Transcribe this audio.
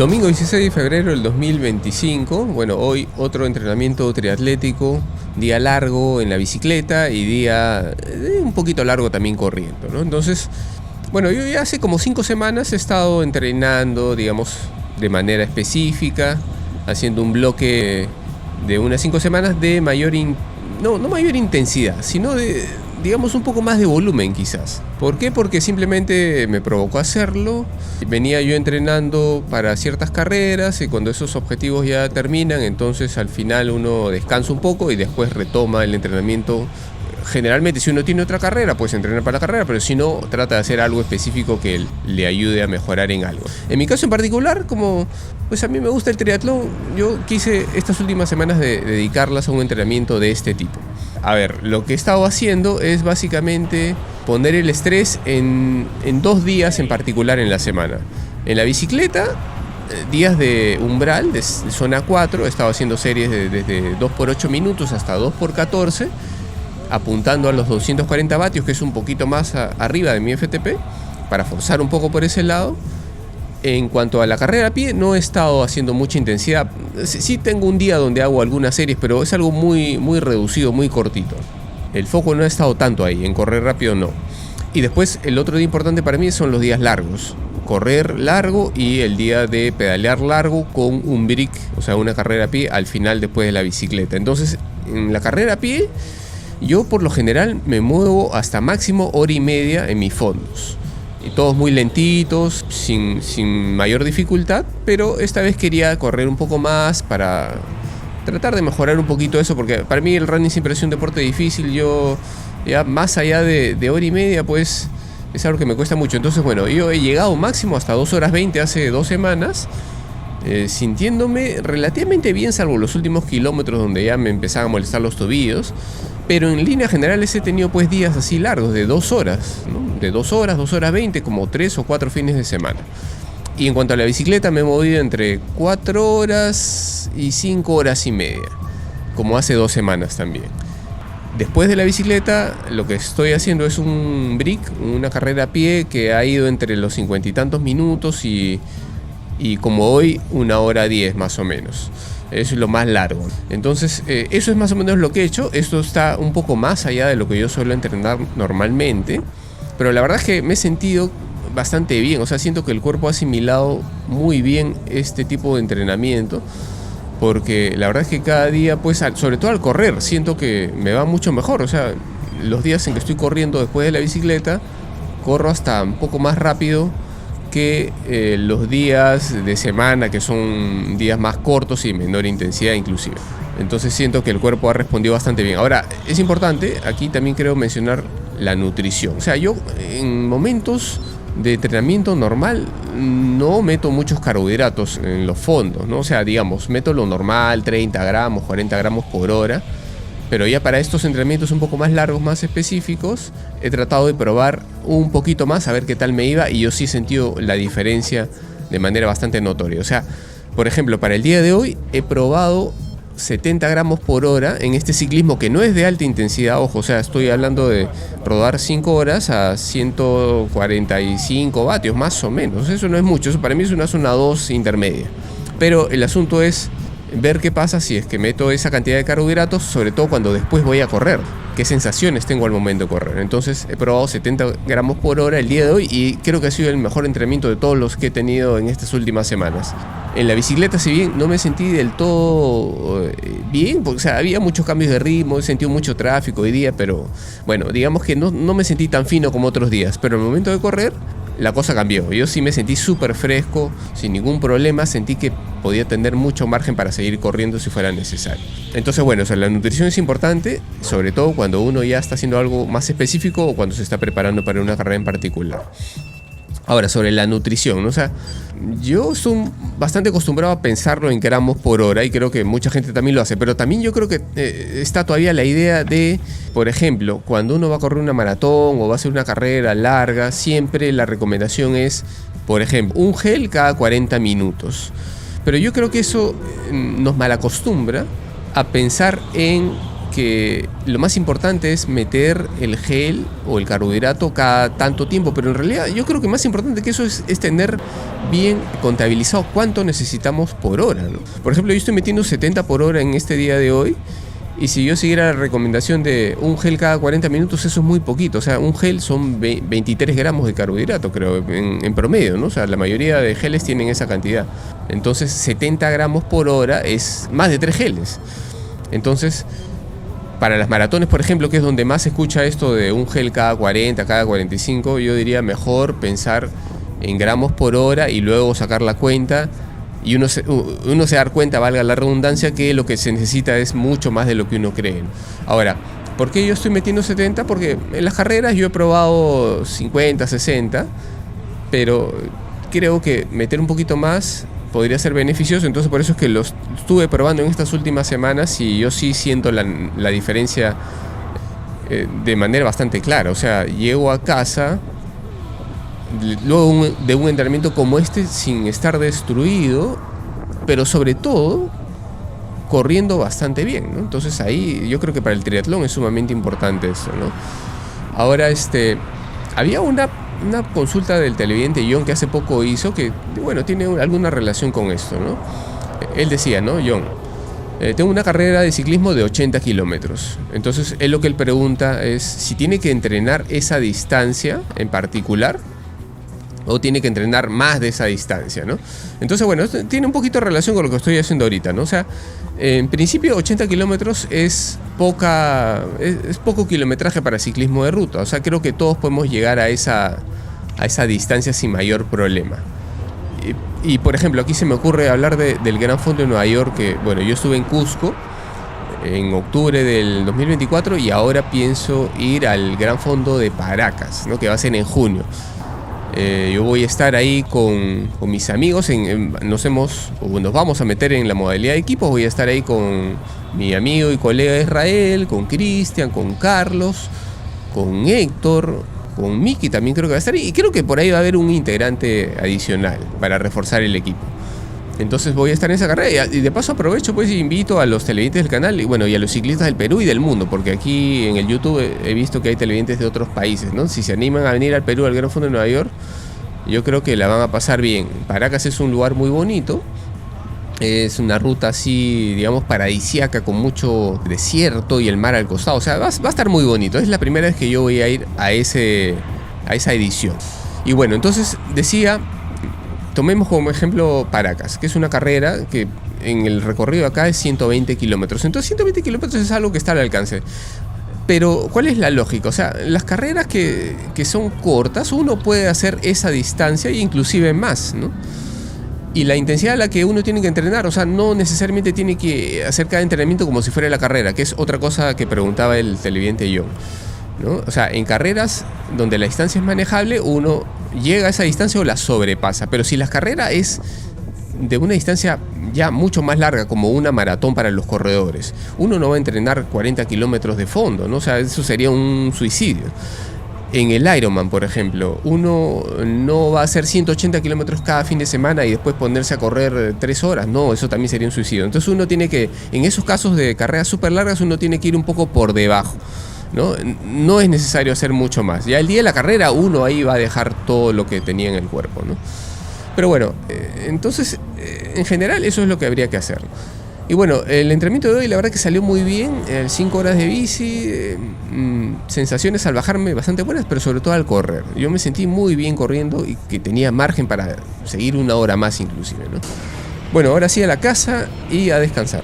Domingo 16 de febrero del 2025, bueno, hoy otro entrenamiento triatlético, día largo en la bicicleta y día un poquito largo también corriendo, ¿no? Entonces, bueno, yo ya hace como 5 semanas he estado entrenando, digamos, de manera específica, haciendo un bloque de unas 5 semanas de no mayor intensidad, sino de, digamos, un poco más de volumen quizás. ¿Por qué? Porque simplemente me provocó hacerlo. Venía yo entrenando para ciertas carreras y cuando esos objetivos ya terminan, entonces al final uno descansa un poco y después retoma el entrenamiento. Generalmente si uno tiene otra carrera, pues entrenar para la carrera, pero si no, trata de hacer algo específico que le ayude a mejorar en algo. En mi caso en particular, como pues a mí me gusta el triatlón, yo quise estas últimas semanas dedicarlas a un entrenamiento de este tipo. A ver, lo que he estado haciendo es básicamente poner el estrés en 2 días en particular en la semana. En la bicicleta, días de umbral, de zona 4, he estado haciendo series desde 2x8 minutos hasta 2x14, apuntando a los 240 vatios, que es un poquito más arriba de mi FTP, para forzar un poco por ese lado. En cuanto a la carrera a pie, no he estado haciendo mucha intensidad. Sí tengo un día donde hago algunas series, pero es algo muy, muy reducido, muy cortito. El foco no ha estado tanto ahí, en correr rápido no. Y después el otro día importante para mí son los días largos. Correr largo y el día de pedalear largo con un brick, o sea, una carrera a pie al final después de la bicicleta. Entonces, en la carrera a pie, yo por lo general me muevo hasta máximo 1h30 en mis fondos. Y todos muy lentitos, sin mayor dificultad, pero esta vez quería correr un poco más para tratar de mejorar un poquito eso, porque para mí el running siempre es un deporte difícil. Yo ya más allá de 1h30 pues es algo que me cuesta mucho. Entonces bueno, yo he llegado máximo hasta 2h20 hace 2 semanas, sintiéndome relativamente bien, salvo los últimos kilómetros donde ya me empezaban a molestar los tobillos. Pero en líneas generales he tenido pues días así largos, de 2 horas, ¿no? De 2 horas, 2h20, como 3 o 4 fines de semana. Y en cuanto a la bicicleta me he movido entre 4 horas y 5 horas y media, como hace 2 semanas también. Después de la bicicleta lo que estoy haciendo es un brick, una carrera a pie que ha ido entre los 50 y tantos minutos y como hoy 1h10 más o menos. Es lo más largo. Entonces, eso es más o menos lo que he hecho. Esto está un poco más allá de lo que yo suelo entrenar normalmente. Pero la verdad es que me he sentido bastante bien. O sea, siento que el cuerpo ha asimilado muy bien este tipo de entrenamiento. Porque la verdad es que cada día, pues, sobre todo al correr, siento que me va mucho mejor. O sea, los días en que estoy corriendo después de la bicicleta, corro hasta un poco más rápido que los días de semana, que son días más cortos y menor intensidad inclusive. Entonces siento que el cuerpo ha respondido bastante bien. Ahora, es importante, aquí también creo mencionar la nutrición. O sea, yo en momentos de entrenamiento normal no meto muchos carbohidratos en los fondos, ¿no? O sea, digamos, meto lo normal, 30 gramos, 40 gramos por hora. Pero ya para estos entrenamientos un poco más largos, más específicos, he tratado de probar un poquito más, a ver qué tal me iba, y yo sí he sentido la diferencia de manera bastante notoria. O sea, por ejemplo, para el día de hoy he probado 70 gramos por hora en este ciclismo que no es de alta intensidad, ojo, o sea, estoy hablando de rodar 5 horas a 145 vatios, más o menos. Eso no es mucho, eso para mí es una zona 2 intermedia. Pero el asunto es ver qué pasa si es que meto esa cantidad de carbohidratos, sobre todo cuando después voy a correr, qué sensaciones tengo al momento de correr. Entonces he probado 70 gramos por hora el día de hoy y creo que ha sido el mejor entrenamiento de todos los que he tenido en estas últimas semanas. En la bicicleta, si bien no me sentí del todo bien, porque, o sea, había muchos cambios de ritmo, he sentido mucho tráfico hoy día, pero bueno, digamos que no me sentí tan fino como otros días, pero al momento de correr la cosa cambió. Yo sí me sentí súper fresco, sin ningún problema, sentí que podía tener mucho margen para seguir corriendo si fuera necesario. Entonces, bueno, o sea, la nutrición es importante, sobre todo cuando uno ya está haciendo algo más específico o cuando se está preparando para una carrera en particular. Ahora, sobre la nutrición, ¿no? O sea, yo estoy bastante acostumbrado a pensarlo en gramos por hora y creo que mucha gente también lo hace, pero también yo creo que está todavía la idea de, por ejemplo, cuando uno va a correr una maratón o va a hacer una carrera larga, siempre la recomendación es, por ejemplo, un gel cada 40 minutos. Pero yo creo que eso nos malacostumbra a pensar en que lo más importante es meter el gel o el carbohidrato cada tanto tiempo, pero en realidad yo creo que más importante que eso es tener bien contabilizado cuánto necesitamos por hora, ¿no? Por ejemplo, yo estoy metiendo 70 por hora en este día de hoy, y si yo siguiera la recomendación de un gel cada 40 minutos, eso es muy poquito. O sea, un gel son 23 gramos de carbohidrato, creo, en promedio, ¿no? O sea, la mayoría de geles tienen esa cantidad. Entonces, 70 gramos por hora es más de 3 geles. Entonces, para las maratones, por ejemplo, que es donde más se escucha esto de un gel cada 40, cada 45, yo diría mejor pensar en gramos por hora y luego sacar la cuenta. Y uno se da cuenta, valga la redundancia, que lo que se necesita es mucho más de lo que uno cree. Ahora, ¿por qué yo estoy metiendo 70? Porque en las carreras yo he probado 50, 60, pero creo que meter un poquito más podría ser beneficioso. Entonces por eso es que los estuve probando en estas últimas semanas y yo sí siento la diferencia de manera bastante clara. O sea, llego a casa luego de un entrenamiento como este sin estar destruido, pero sobre todo corriendo bastante bien, ¿no? Entonces ahí yo creo que para el triatlón es sumamente importante eso, ¿no? Ahora había una consulta del televidente John que hace poco hizo que, bueno, tiene alguna relación con esto, ¿no? Él decía, ¿no? John, tengo una carrera de ciclismo de 80 kilómetros. Entonces lo que él pregunta es si tiene que entrenar esa distancia en particular o tiene que entrenar más de esa distancia, ¿no? Entonces, bueno, esto tiene un poquito de relación con lo que estoy haciendo ahorita, ¿no? O sea, en principio 80 kilómetros es poco kilometraje para ciclismo de ruta. O sea, creo que todos podemos llegar a esa distancia sin mayor problema. Y por ejemplo, aquí se me ocurre hablar del Gran Fondo de Nueva York, que, bueno, yo estuve en Cusco en octubre del 2024 y ahora pienso ir al Gran Fondo de Paracas, ¿no? Que va a ser en junio. Yo voy a estar ahí con mis amigos, nos vamos a meter en la modalidad de equipos. Voy a estar ahí con mi amigo y colega Israel, con Cristian, con Carlos, con Héctor, con Miki también creo que va a estar ahí. Y creo que por ahí va a haber un integrante adicional para reforzar el equipo. Entonces voy a estar en esa carrera y de paso aprovecho pues y invito a los televidentes del canal y a los ciclistas del Perú y del mundo, porque aquí en el YouTube he visto que hay televidentes de otros países, ¿no? Si se animan a venir al Perú, al Gran Fondo de Nueva York, yo creo que la van a pasar bien. Paracas es un lugar muy bonito, es una ruta así, digamos, paradisíaca con mucho desierto y el mar al costado, o sea, va a estar muy bonito. Es la primera vez que yo voy a ir a esa edición. Y bueno, entonces decía, tomemos como ejemplo Paracas, que es una carrera que en el recorrido acá es 120 kilómetros. Entonces 120 kilómetros es algo que está al alcance. Pero ¿cuál es la lógica? O sea, las carreras que son cortas, uno puede hacer esa distancia e inclusive más, ¿no? Y la intensidad a la que uno tiene que entrenar, o sea, no necesariamente tiene que hacer cada entrenamiento como si fuera la carrera, que es otra cosa que preguntaba el televidente John, ¿no? O sea, en carreras donde la distancia es manejable, uno llega a esa distancia o la sobrepasa. Pero si la carrera es de una distancia ya mucho más larga, como una maratón para los corredores, uno no va a entrenar 40 kilómetros de fondo, ¿no? O sea, eso sería un suicidio. En el Ironman, por ejemplo, uno no va a hacer 180 kilómetros cada fin de semana y después ponerse a correr 3 horas. No, eso también sería un suicidio. Entonces uno tiene que, en esos casos de carreras súper largas, uno tiene que ir un poco por debajo, ¿no? No es necesario hacer mucho más. Ya el día de la carrera uno ahí va a dejar todo lo que tenía en el cuerpo, ¿no? Pero bueno, entonces en general eso es lo que habría que hacer. Y bueno, el entrenamiento de hoy la verdad que salió muy bien, 5 horas de bici, sensaciones al bajarme bastante buenas, pero sobre todo al correr. Yo me sentí muy bien corriendo y que tenía margen para seguir 1 hora más inclusive, ¿no? Bueno, ahora sí a la casa y a descansar.